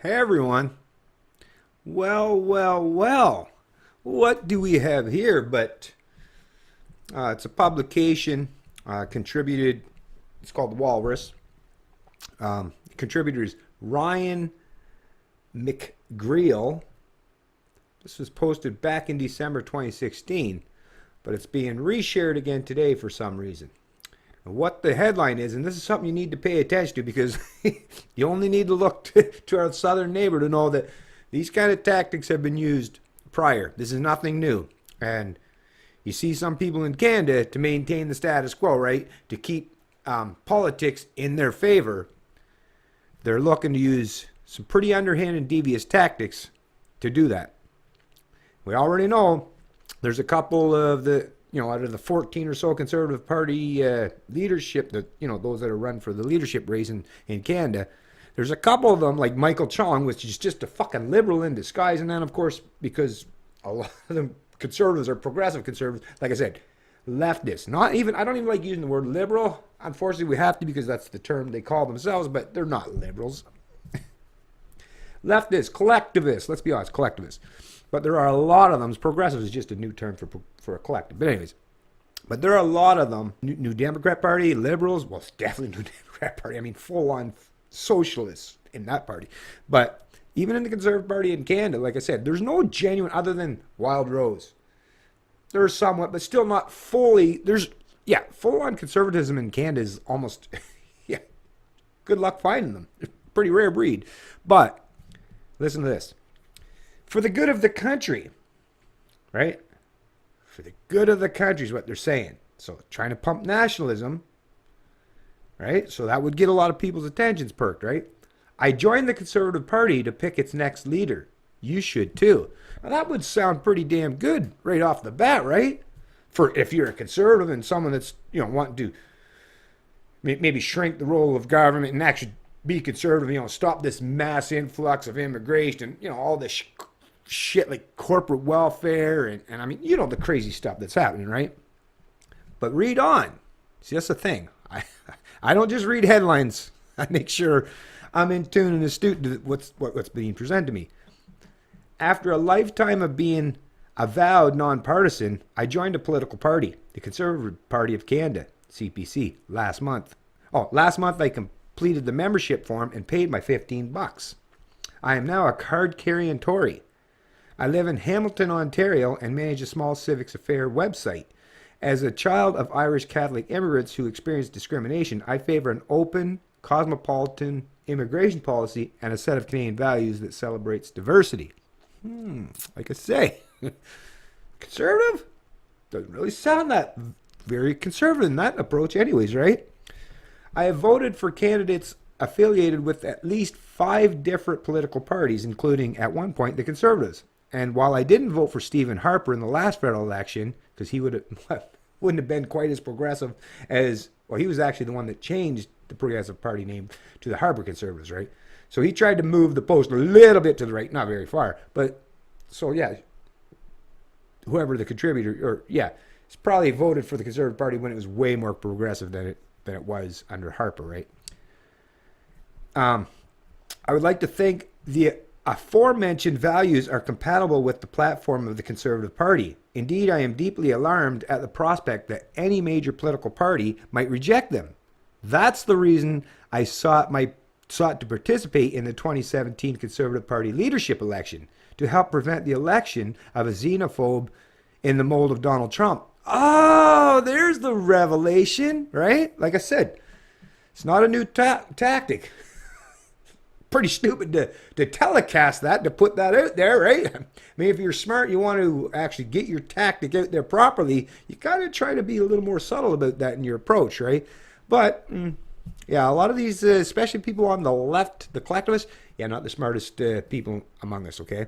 Hey everyone. Well. What do we have here? But it's a publication contributed. It's called The Walrus. Contributors Ryan McGreal. This was posted back in December 2016, but it's being reshared again today for some reason. And what the headline is, and this is something you need to pay attention to because you only need to look to our southern neighbor to know that these kind of tactics have been used prior. This is nothing new. And you see some people in Canada to maintain the status quo, right? To keep politics in their favor. They're looking to use some pretty underhand and devious tactics to do that. We already know there's a couple of out of the 14 or so Conservative Party leadership, those that are run for the leadership race in Canada, there's a couple of them, like Michael Chong, which is just a fucking liberal in disguise. And then, of course, because a lot of them conservatives are progressive conservatives, like I said, leftists. I don't even like using the word liberal. Unfortunately, we have to because that's the term they call themselves, but they're not liberals. Leftists, collectivists, let's be honest, collectivists. But there are a lot of them. Progressive is just a new term for a collective. But anyways, there are a lot of them. New Democrat Party, liberals, well, it's definitely New Democrat Party. I mean, full-on socialists in that party. But even in the Conservative Party in Canada, like I said, there's no genuine, other than Wild Rose. There's somewhat, but still not fully. Full-on conservatism in Canada is almost, good luck finding them. Pretty rare breed. But listen to this. For the good of the country, right? For the good of the country is what they're saying. So trying to pump nationalism, right? So that would get a lot of people's attentions perked, right? I joined the Conservative Party to pick its next leader. You should too. Now that would sound pretty damn good right off the bat, right? For if you're a conservative and someone that's, wanting to maybe shrink the role of government and actually be conservative, stop this mass influx of immigration and, all this shit like corporate welfare and I mean, the crazy stuff that's happening, right? But read on. See, that's the thing. I don't just read headlines. I make sure I'm in tune and astute to what's being presented to me. After a lifetime of being avowed nonpartisan, I joined a political party, the Conservative Party of Canada, CPC, last month. Last month I completed the membership form and paid my $15. I am now a card-carrying Tory. I live in Hamilton, Ontario, and manage a small civics affair website. As a child of Irish Catholic immigrants who experienced discrimination, I favor an open, cosmopolitan immigration policy and a set of Canadian values that celebrates diversity. Like I say, conservative? Doesn't really sound that very conservative in that approach anyways, right? I have voted for candidates affiliated with at least 5 different political parties, including, at one point, the Conservatives. And while I didn't vote for Stephen Harper in the last federal election, because he wouldn't have been quite as progressive as, he was actually the one that changed the Progressive Party name to the Harper Conservatives, right? So he tried to move the post a little bit to the right, not very far. But, whoever the contributor, it's probably voted for the Conservative Party when it was way more progressive than it was under Harper, right? I would like to think the aforementioned values are compatible with the platform of the Conservative Party. Indeed, I am deeply alarmed at the prospect that any major political party might reject them. That's the reason I sought to participate in the 2017 Conservative Party leadership election, to help prevent the election of a xenophobe in the mold of Donald Trump. Oh, there's the revelation, right? Like I said, it's not a new tactic. Pretty stupid to telecast that, to put that out there, right? I mean, if you're smart, you want to actually get your tactic out there properly, you got to try to be a little more subtle about that in your approach, right? But, a lot of these, especially people on the left, the collectivists, not the smartest people among us, okay?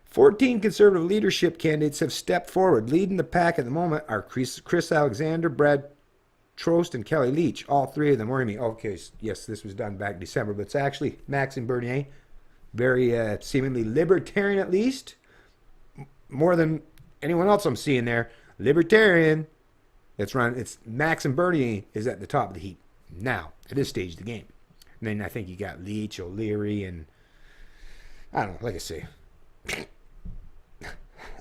14 conservative leadership candidates have stepped forward. Leading the pack at the moment are Chris Alexander, Brad Trost, and Kelly Leach. All 3 of them worry me. Okay, yes, this was done back in December, but it's actually Maxime Bernier, very seemingly libertarian at least, more than anyone else I'm seeing there. Libertarian. It's Maxime Bernier is at the top of the heap now at this stage of the game. And then I think you got Leach, O'Leary, and I don't know, like I say,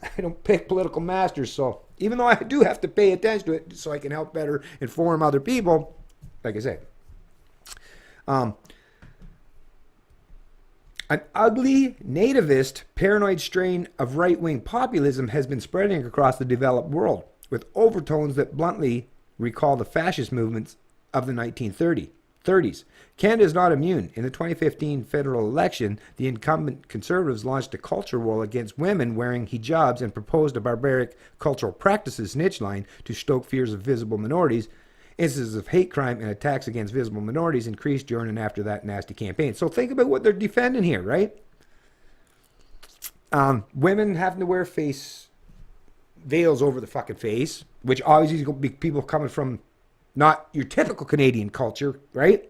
I don't pick political masters, so even though I do have to pay attention to it so I can help better inform other people, like I say, an ugly, nativist, paranoid strain of right-wing populism has been spreading across the developed world, with overtones that bluntly recall the fascist movements of the 1930s. Canada is not immune. In the 2015 federal election, the incumbent Conservatives launched a culture war against women wearing hijabs and proposed a barbaric cultural practices niche line to stoke fears of visible minorities. Instances of hate crime and attacks against visible minorities increased during and after that nasty campaign. So think about what they're defending here, right? Women having to wear face veils over the fucking face, which obviously is going to be people coming from not your typical Canadian culture, right?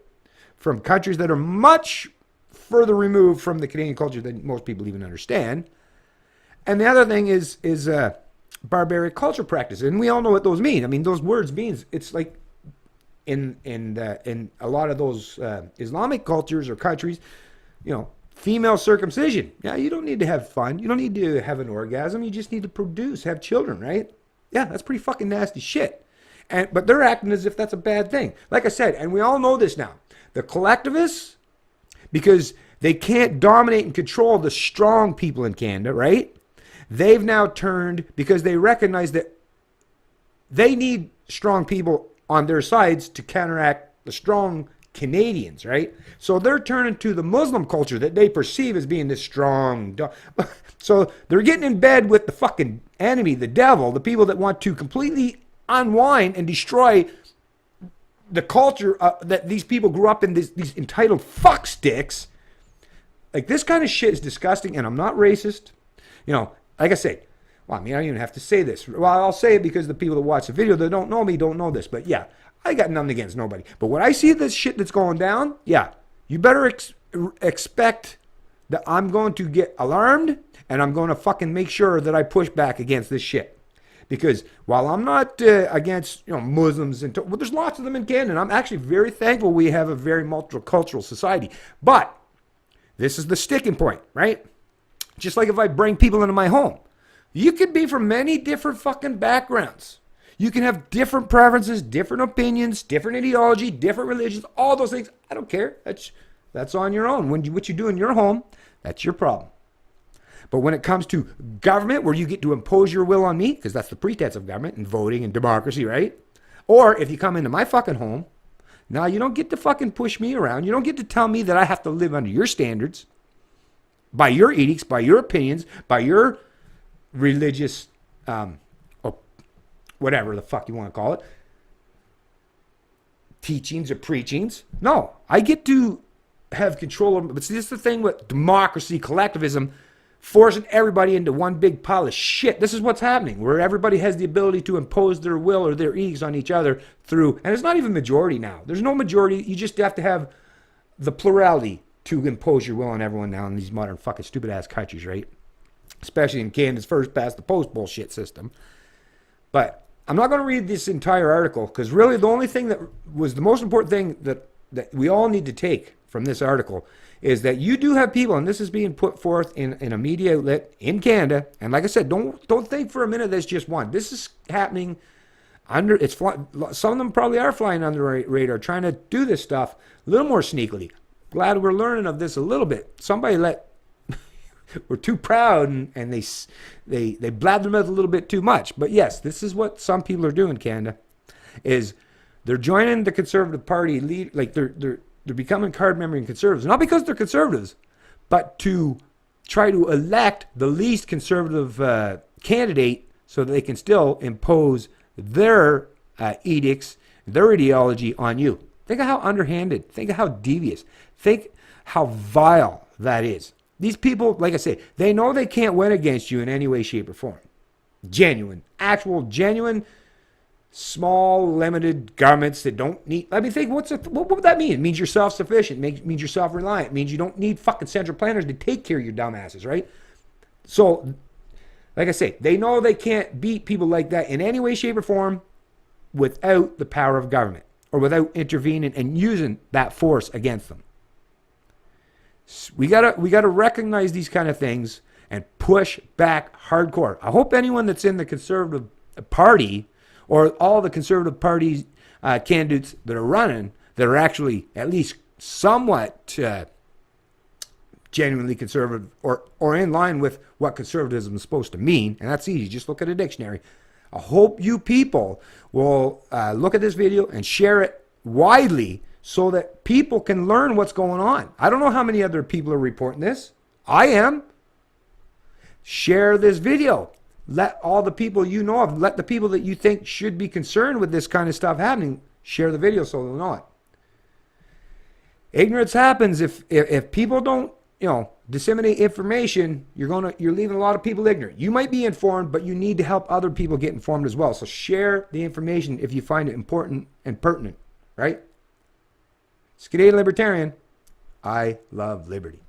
From countries that are much further removed from the Canadian culture than most people even understand. And the other thing is barbaric culture practice, and we all know what those mean. I mean, those words means it's like in a lot of those Islamic cultures or countries, you know, female circumcision. Yeah, you don't need to have fun. You don't need to have an orgasm. You just need to produce, have children, right? Yeah, that's pretty fucking nasty shit. But they're acting as if that's a bad thing. Like I said, and we all know this now. The collectivists, because they can't dominate and control the strong people in Canada, right? They've now turned, because they recognize that they need strong people on their sides to counteract the strong Canadians, right? So they're turning to the Muslim culture that they perceive as being this strong. So they're getting in bed with the fucking enemy, the devil, the people that want to completely unwind and destroy the culture that these people grew up in, these entitled fucksticks. Like, this kind of shit is disgusting, and I'm not racist. You know, like I say, well, I mean, I don't even have to say this. Well, I'll say it because the people that watch the video that don't know me don't know this. But yeah, I got nothing against nobody. But when I see this shit that's going down, yeah, you better expect that I'm going to get alarmed, and I'm going to fucking make sure that I push back against this shit. Because while I'm not against, you know, Muslims, and well, there's lots of them in Canada, and I'm actually very thankful we have a very multicultural society. But this is the sticking point, right? Just like if I bring people into my home. You could be from many different fucking backgrounds. You can have different preferences, different opinions, different ideology, different religions, all those things. I don't care. That's on your own. What you do in your home, that's your problem. But when it comes to government, where you get to impose your will on me, because that's the pretense of government and voting and democracy, right? Or if you come into my fucking home, now you don't get to fucking push me around. You don't get to tell me that I have to live under your standards, by your edicts, by your opinions, by your religious, or whatever the fuck you want to call it, teachings or preachings. No, I get to have control over. But see, this is the thing with democracy, collectivism, forcing everybody into one big pile of shit. This is what's happening, where everybody has the ability to impose their will or their edicts on each other through, and it's not even majority now. There's no majority. You just have to have the plurality to impose your will on everyone now in these modern fucking stupid ass countries, right? Especially in Canada's first past the post bullshit system. But I'm not going to read this entire article, because really the only thing that was the most important thing that we all need to take from this article is that you do have people, and this is being put forth in a media outlet in Canada. And like I said, don't think for a minute that's just one. This is happening under. Some of them probably are flying under the radar, trying to do this stuff a little more sneakily. Glad we're learning of this a little bit. Somebody we're too proud, and they blab their mouth a little bit too much. But yes, this is what some people are doing. Canada is they're joining the Conservative Party, like they're becoming card-membering Conservatives, not because they're Conservatives, but to try to elect the least conservative candidate so that they can still impose their edicts, their ideology on you. Think of how underhanded, think of how devious, think how vile that is. These people, like I say, they know they can't win against you in any way, shape, or form. Genuine, small, limited governments that don't need. I mean, think, what would that mean? It means you're self-sufficient. It means you're self-reliant. It means you don't need fucking central planners to take care of your dumbasses, right? So, like I say, they know they can't beat people like that in any way, shape, or form without the power of government, or without intervening and using that force against them. We gotta recognize these kind of things and push back hardcore. I hope anyone that's in the Conservative Party or all the Conservative Party candidates that are running that are actually at least somewhat genuinely conservative or in line with what conservatism is supposed to mean, and that's easy. Just look at a dictionary. I hope you people will look at this video and share it widely so that people can learn what's going on. I don't know how many other people are reporting this. I am. Share this video. Let all the people you know of, let the people that you think should be concerned with this kind of stuff happening, share the video so they'll know it. Ignorance happens if people don't, disseminate information. You're leaving a lot of people ignorant. You might be informed, but you need to help other people get informed as well. So share the information if you find it important and pertinent, right? It's Canadian Libertarian. I love liberty.